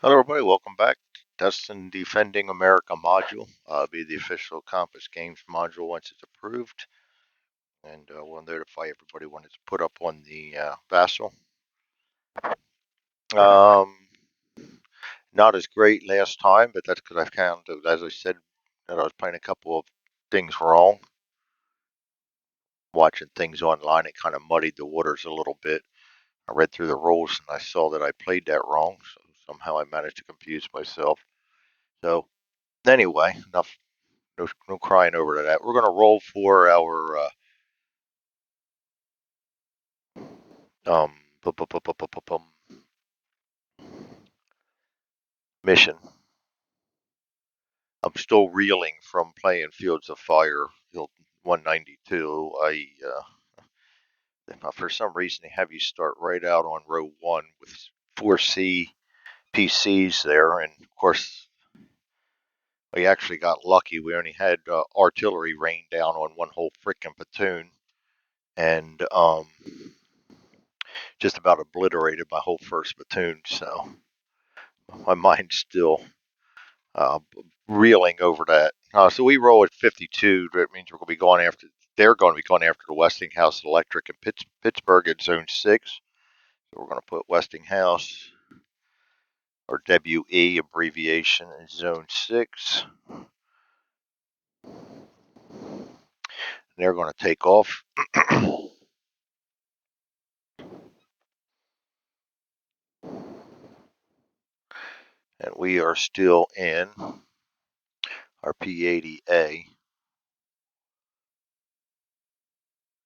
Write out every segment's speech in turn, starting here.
Hello, everybody. Welcome back. Destin Defending America module. Be the official Compass Games module once it's approved, and we'll notify everybody when it's put up on the Vassal. Um, Not as great last time, but that's because I found, as I said, that I was playing a couple of things wrong. Watching things online, it kind of muddied the waters a little bit. I read through the rules and I saw that I played that wrong, so somehow I managed to confuse myself. So anyway, enough. No crying over that. We're going to roll for our um, mission. I'm still reeling from playing Fields of Fire, Field 192. For some reason, they have you start right out on row one with 4C PCs there, and of course, we actually got lucky. We only had artillery rain down on one whole freaking platoon, and just about obliterated my whole first platoon. So my mind's still uh, reeling over that. So we roll at 52. That means we're going to be going after. They're going to be going after the Westinghouse Electric in Pittsburgh in Zone 6. So we're going to put Westinghouse, or WE abbreviation, in Zone 6. They're going to take off. And we are still in our P80A.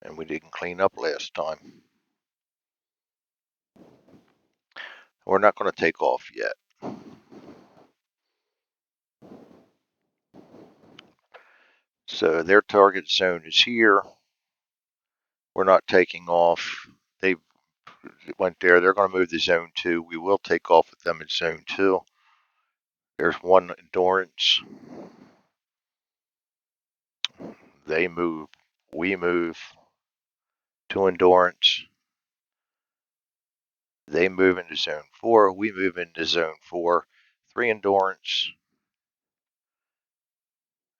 And we didn't clean up last time. We're not going to take off yet. So their target zone is here. We're not taking off. They went there. They're going to move to Zone 2. We will take off with them in Zone 2. There's one endurance. They move. We move. 2 endurance. They move into Zone 4. We move into Zone 4. 3 endurance.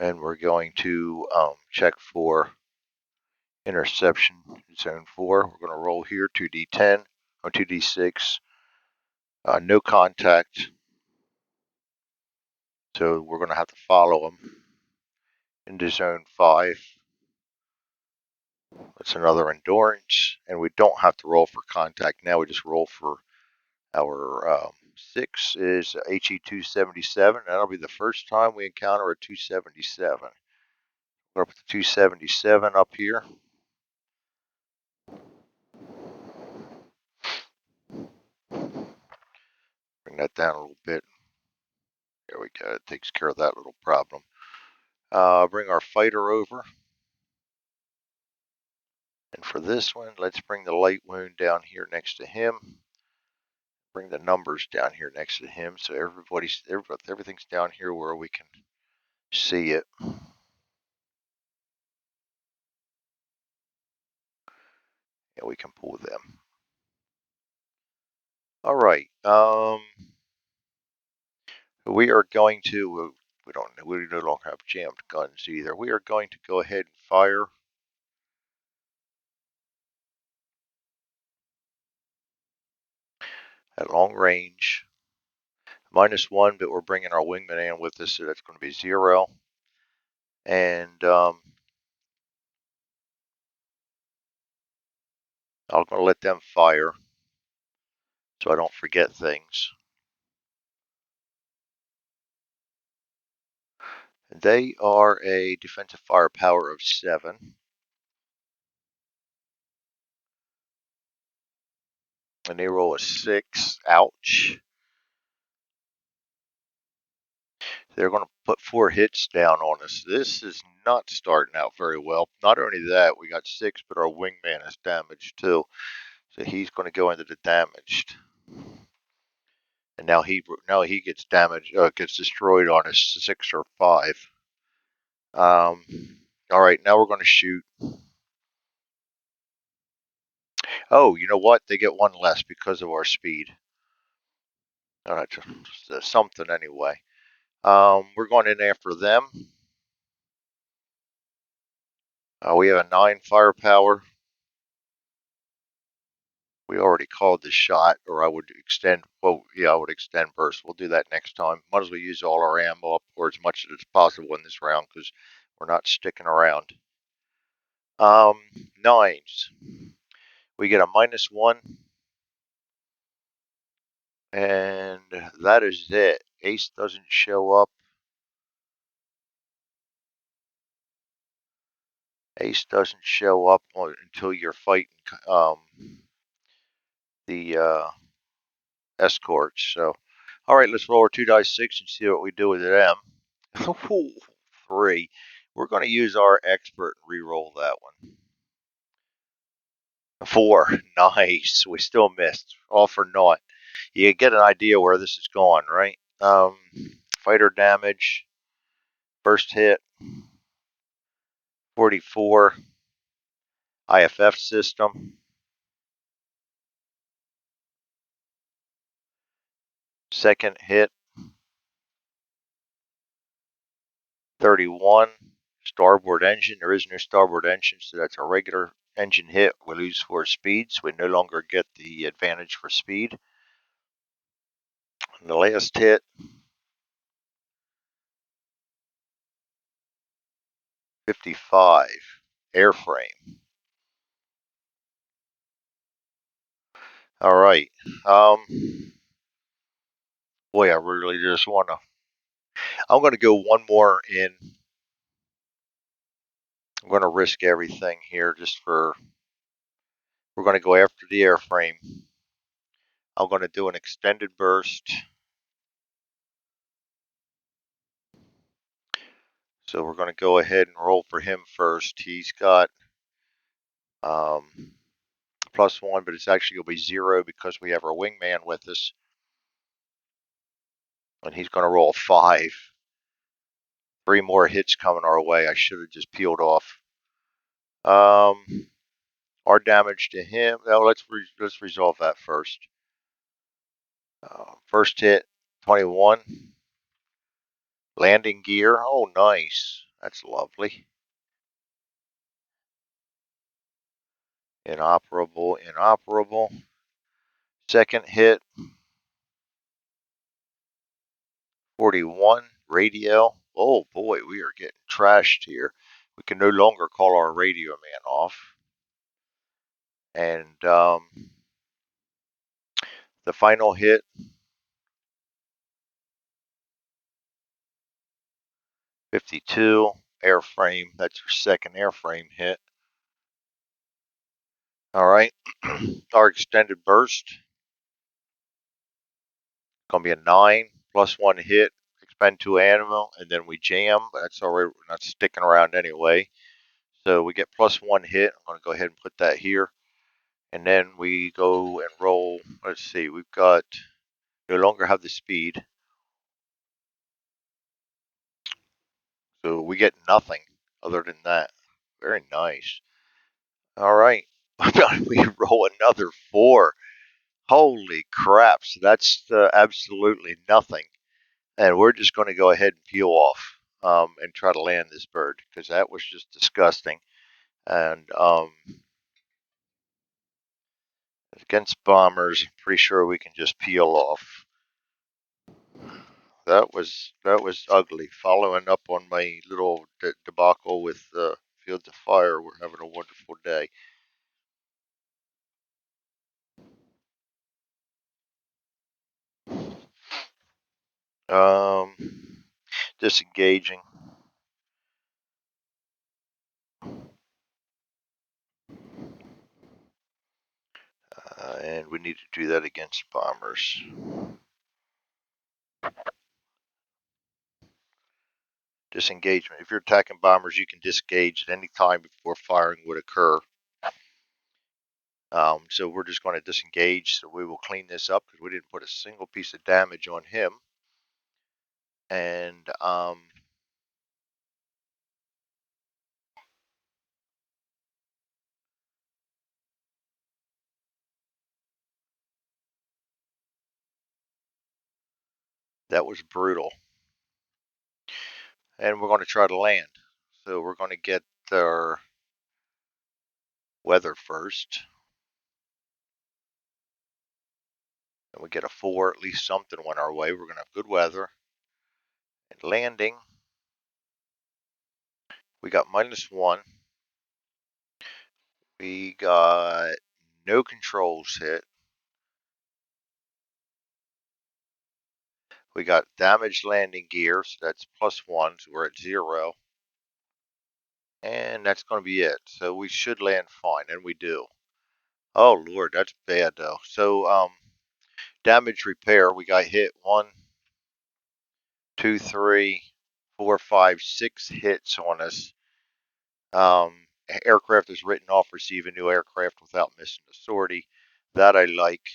And we're going to check for interception in Zone 4. We're going to roll here 2d10 or 2d6. No contact. So we're going to have to follow them into Zone 5. That's another endurance. And we don't have to roll for contact now. We just roll for our 6 is HE-277. That'll be the first time we encounter a 277. We're going to put the 277 up here. Bring that down a little bit. There we go. It takes care of that little problem. Bring our fighter over. And for this one, let's bring the light wound down here next to him. Bring the numbers down here next to him so everything's down here where we can see it. And we can pull them. All right. We are going to. We no longer have jammed guns either. We are going to go ahead and fire. At long range. -1, but we're bringing our wingman in with us, so that's going to be 0. And I'm going to let them fire so I don't forget things. They are a defensive firepower of 7. And they roll a 6. Ouch. They're going to put 4 hits down on us. This is not starting out very well. Not only that, we got 6, but our wingman is damaged too. So he's going to go into the damaged. And now he gets damaged, gets destroyed on a 6 or 5. All right, now we're going to shoot. Oh, you know what? They get 1 less because of our speed. Just something anyway. We're going in after them. We have a 9 firepower. We already called the shot, or I would extend. Well, yeah, I would extend burst. We'll do that next time. Might as well use all our ammo up, or as much as possible in this round, because we're not sticking around. Nines. We get a -1, and that is it. Ace doesn't show up. Ace doesn't show up until you're fighting the escorts. So, all right, let's roll our 2 dice 6 and see what we do with them. 3. We're going to use our expert and re-roll that one. 4. Nice. We still missed. All for naught. You get an idea where this is going, right? Fighter damage. First hit. 44. IFF system. Second hit. 31. Starboard engine. There is no starboard engine, so that's a regular engine hit. We lose 4 speed, so we no longer get the advantage for speed. And the last hit. 55. Airframe. All right. Boy, I really just want to. I'm going to go one more in. I'm going to risk everything here just for. We're going to go after the airframe. I'm going to do an extended burst. So we're going to go ahead and roll for him first. He's got +1, but it's actually going to be 0 because we have our wingman with us. And he's going to roll 5. 3 more hits coming our way. I should have just peeled off. Our damage to him. No, let's resolve that first. First hit, 21. Landing gear. Oh, nice. That's lovely. Inoperable, inoperable. Second hit, 41. Radio. Oh boy, we are getting trashed here. We can no longer call our radio man off. And the final hit, 52. Airframe. That's your second airframe hit. All right. Our extended burst. Going to be a 9 +1 hit. Expend 2 ammo, and then we jam. That's already, we're not sticking around anyway. So we get +1 hit. I'm going to go ahead and put that here. And then we go and roll. Let's see. We've got no longer have the speed. So we get nothing other than that. Very nice. All right. We roll another 4. Holy crap. So that's absolutely nothing. And we're just going to go ahead and peel off and try to land this bird because that was just disgusting. And against bombers, I'm pretty sure we can just peel off. That was ugly. Following up on my little debacle with Fields of Fire, we're having a wonderful day. Disengaging. And we need to do that against bombers. Disengagement. If you're attacking bombers, you can disengage at any time before firing would occur. So we're just going to disengage. So we will clean this up because we didn't put a single piece of damage on him. And That was brutal. And we're going to try to land. So we're going to get our weather first. And we get a 4, at least something went our way. We're going to have good weather. And landing, we got -1. We got no controls hit. We got damaged landing gear, so that's +1, so we're at 0. And that's going to be it. So we should land fine, and we do. Oh, Lord, that's bad, though. So, damage repair, we got hit 1, 2, 3, 4, 5, 6 hits on us. Aircraft is written off, receive a new aircraft without missing a sortie. That I like.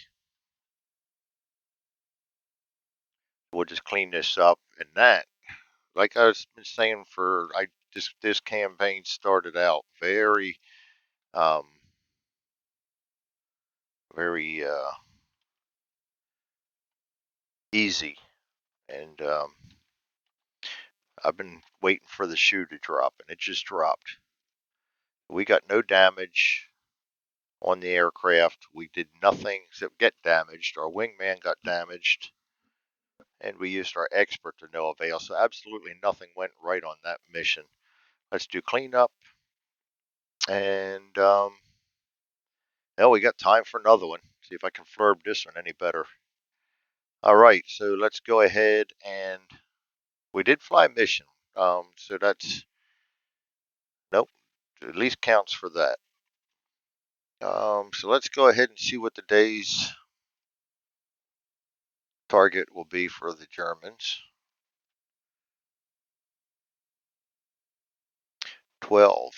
We'll just clean this up, and that, like I've been saying this campaign started out um, very easy, and I've been waiting for the shoe to drop, and it just dropped. We got no damage on the aircraft. We did nothing except get damaged. Our wingman got damaged, and we used our expert to no avail. So absolutely nothing went right on that mission. Let's do cleanup, and we got time for another one. See if I can flurb this one any better. All right, so let's go ahead, and we did fly mission. So that's, nope, at least counts for that. So let's go ahead and see what the day's target will be for the Germans. 12.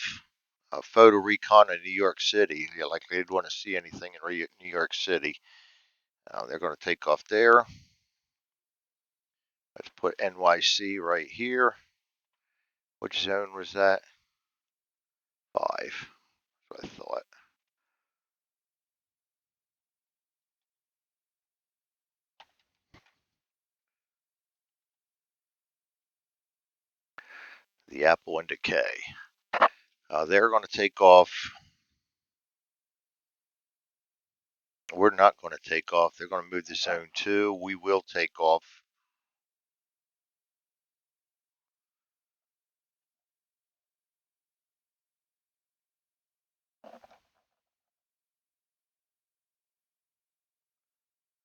Photo recon in New York City. Yeah, like they'd want to see anything in New York City. They're going to take off there. Let's put NYC right here. Which zone was that? 5. That's what I thought. The Apple and Decay. They're going to take off. We're not going to take off. They're going to move to zone 2. We will take off.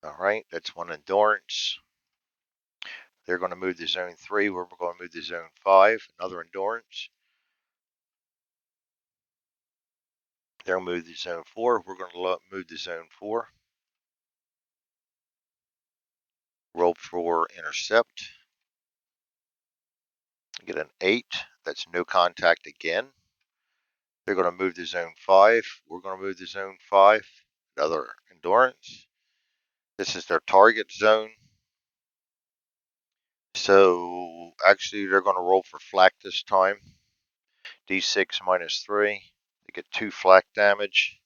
All right, that's one endurance. They're going to move to zone 3. We're going to move to zone 5. Another endurance. They're going to move to zone 4. We're going to move to zone 4. Roll for intercept. Get an 8. That's no contact again. They're going to move to zone 5. We're going to move to zone 5. Another endurance. This is their target zone. So actually they're going to roll for flak this time. D6 -3. They get 2 flak damage.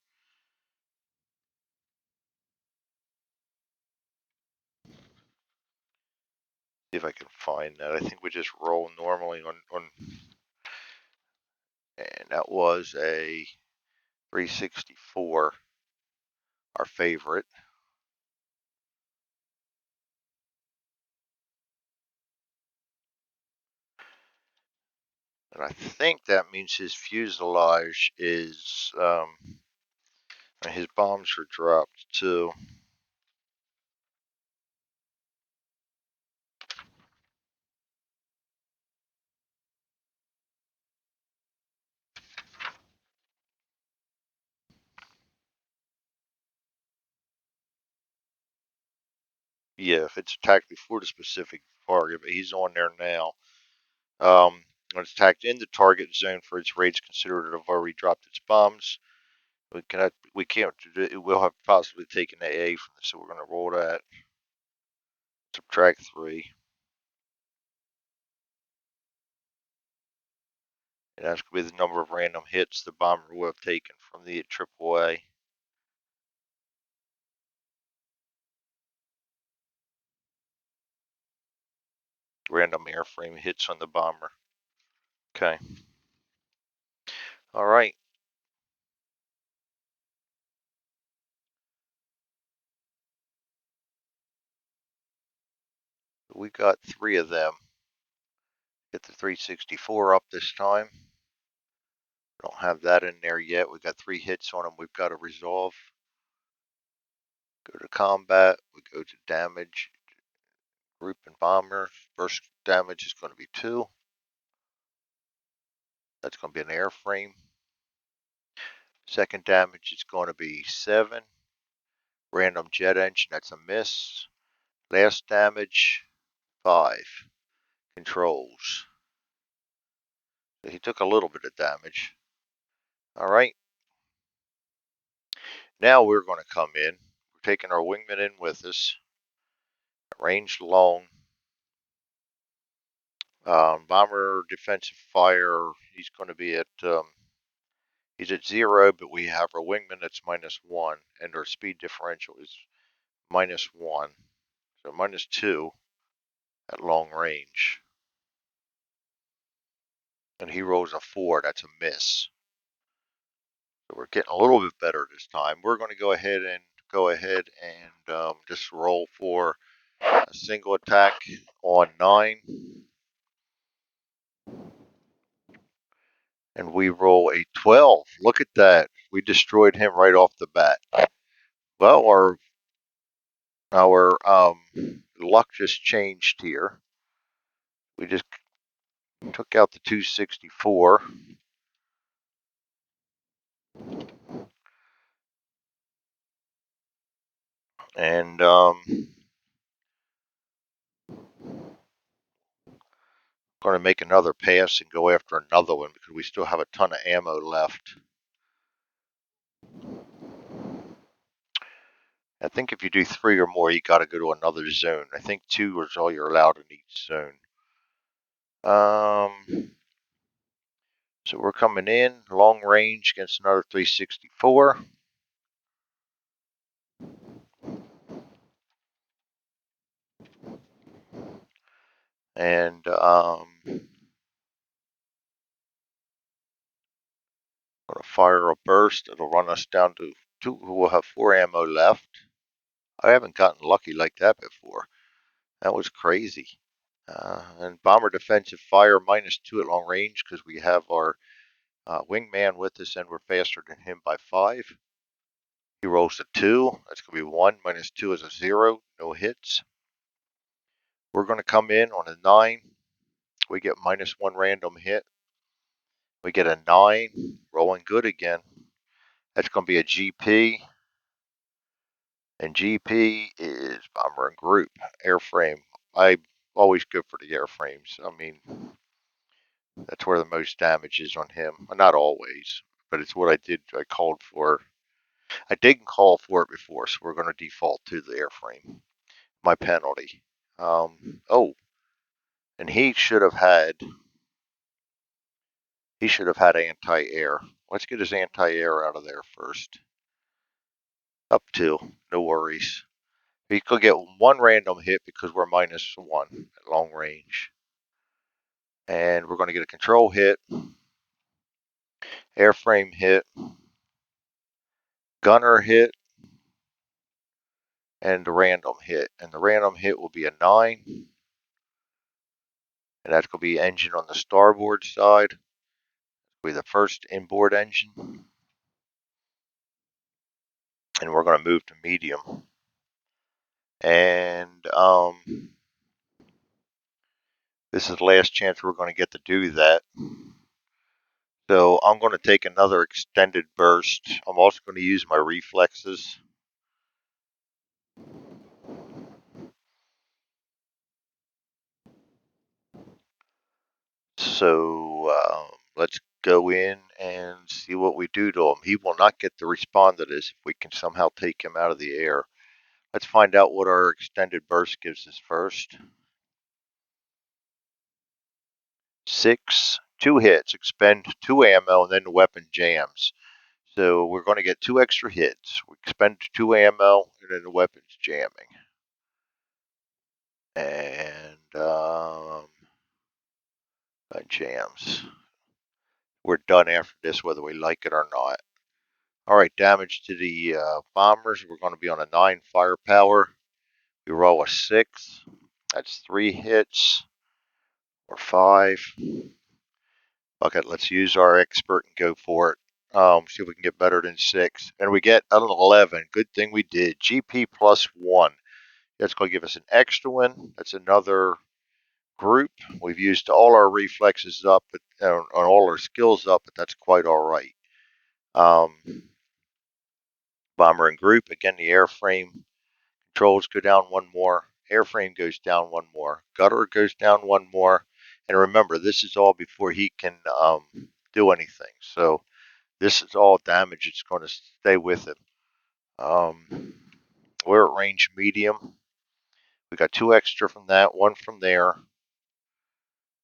See if I can find that. I think we just roll normally on and that was a 364, our favorite. And I think that means his fuselage is, his bombs are dropped too. Yeah, if it's attacked before the specific target, but he's on there now. When it's attacked in the target zone for its raids, considered to have already dropped its bombs. We can't. It will have possibly taken AA from this, so we're going to roll that. Subtract 3. And that's going to be the number of random hits the bomber will have taken from the AAA. random airframe hits on the bomber. Okay. All right. We got 3 of them. Get the 364 up this time. Don't have that in there yet. We got 3 hits on them. We've got to resolve. Go to combat. We go to damage. Group and bomber. First damage is going to be 2. That's going to be an airframe. Second damage is going to be 7. Random jet engine. That's a miss. Last damage 5. Controls. So he took a little bit of damage. All right. Now we're going to come in. We're taking our wingman in with us. Ranged long. Bomber defensive fire. He's going to be at he's at 0, but we have our wingman that's -1, and our speed differential is -1, so -2 at long range. And he rolls a 4. That's a miss. So we're getting a little bit better this time. We're going to go ahead and just roll for a single attack on 9. And we roll a 12. Look at that. We destroyed him right off the bat. Well, our luck just changed here. We just took out the 264. And going to make another pass and go after another one because we still have a ton of ammo left. I think if you do 3 or more, you got to go to another zone. I think 2 is all you're allowed in each zone. So we're coming in long range against another 364. And going to fire a burst. It'll run us down to 2. We'll have 4 ammo left. I haven't gotten lucky like that before. That was crazy. And bomber defensive fire -2 at long range because we have our wingman with us and we're faster than him by 5. He rolls a 2. That's going to be 1. -2 is a 0. No hits. We're going to come in on a 9. We get -1 random hit. We get a 9. Rolling good again. That's going to be a GP. And GP is bomber and group. Airframe. I always go for the airframes. I mean, that's where the most damage is on him. Not always, but it's what I did. I called for. I didn't call for it before, so we're going to default to the airframe. My penalty. Oh, and he should have had anti-air. Let's get his anti-air out of there first. Up 2, no worries. He could get 1 random hit because we're -1 at long range. And we're going to get a control hit, airframe hit, gunner hit, and the random hit. And the random hit will be a 9. And that's going to be engine on the starboard side. It'll be the first inboard engine. And we're going to move to medium. And this is the last chance we're going to get to do that. So I'm going to take another extended burst. I'm also going to use my reflexes. So let's go in and see what we do to him. He will not get to respond to this if we can somehow take him out of the air. Let's find out what our extended burst gives us first. 6, 2 hits, expend 2 ammo, and then the weapon jams. So we're going to get 2 extra hits. We expend 2 ammo, and then the weapon's jamming. And jams. We're done after this, whether we like it or not. All right, damage to the bombers. We're going to be on a 9 firepower. We roll a 6. That's 3 hits or 5. Fuck it, let's use our expert and go for it. See if we can get better than 6. And we get an 11. Good thing we did. GP plus 1. That's going to give us an extra one. That's another group. We've used all our reflexes up, on all our skills up, but that's quite all right. Bomber and group. Again, the airframe controls go down 1 more. Airframe goes down 1 more. Gutter goes down 1 more. And remember, this is all before he can do anything. So this is all damage. It's going to stay with him. We're at range medium. We got 2 extra from that, 1 from there,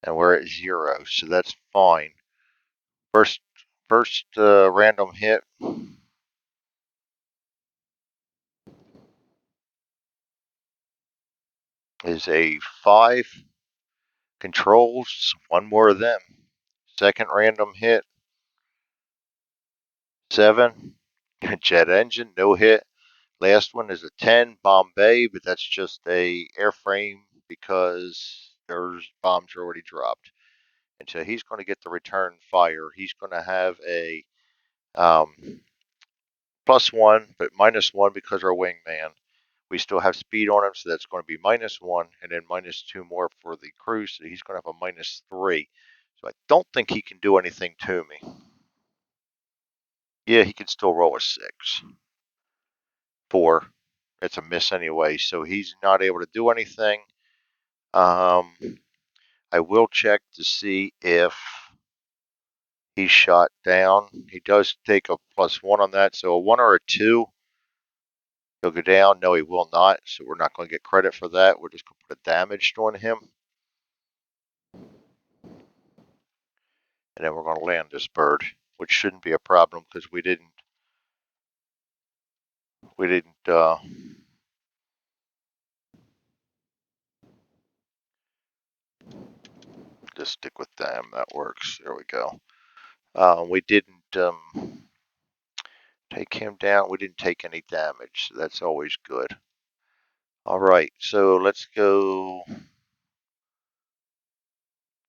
and we're at 0, so that's fine. First random hit is a 5. Controls, 1 more of them. Second random hit, 7. Jet engine, no hit. Last one is a 10, Bombay, but that's just a airframe because there's bombs already dropped. And so he's going to get the return fire. He's going to have a +1, but -1 because our wingman. We still have speed on him, so that's going to be -1, and then -2 more for the crew, so he's going to have a -3. So I don't think he can do anything to me. Yeah, he can still roll a 6. 4. It's a miss anyway, so he's not able to do anything. I will check to see if he's shot down. He does take a +1 on that, so a 1 or a 2. He'll go down. No, he will not, so we're not going to get credit for that. We're just going to put a damaged on him. And then we're going to land this bird, which shouldn't be a problem because we didn't just stick with them. That works. There we go. We didn't take him down. We didn't take any damage, so that's always good. All right, so let's go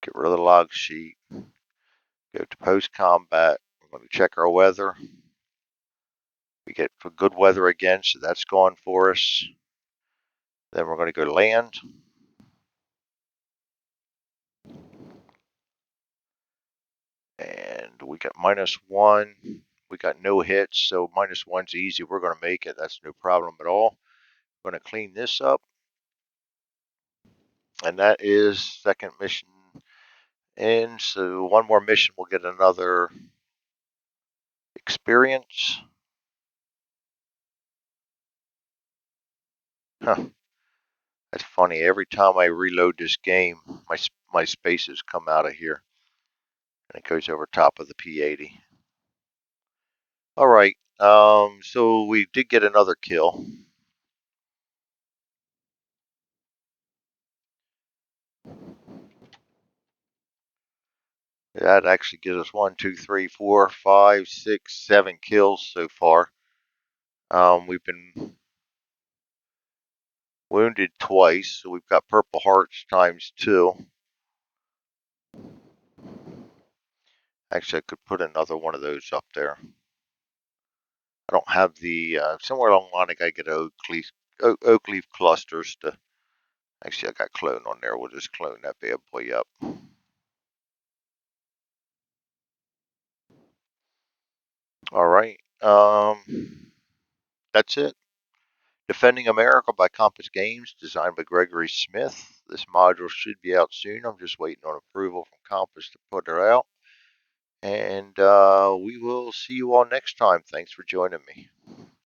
get rid of the log sheet. Go to post combat. We're going to check our weather. We get good weather again, so that's going for us. Then we're going to go to land. And we got -1. We got no hits, so -1's easy. We're going to make it. That's no problem at all. We're going to clean this up. And that is second mission in. So 1 more mission, we'll get another experience. Huh. That's funny. Every time I reload this game, my spaces come out of here. And it goes over top of the P80. All right. So we did get another kill. That actually gives us 1, 2, 3, 4, 5, 6, 7 kills so far. We've been wounded twice, so we've got purple hearts ×2. Actually, I could put another one of those up there. I don't have the, somewhere along the line I gotta get oak leaf clusters to, actually I got clone on there. We'll just clone that bad boy up. All right, that's it. Defending America by Compass Games, designed by Gregory Smith. This module should be out soon. I'm just waiting on approval from Compass to put it out. And we will see you all next time. Thanks for joining me.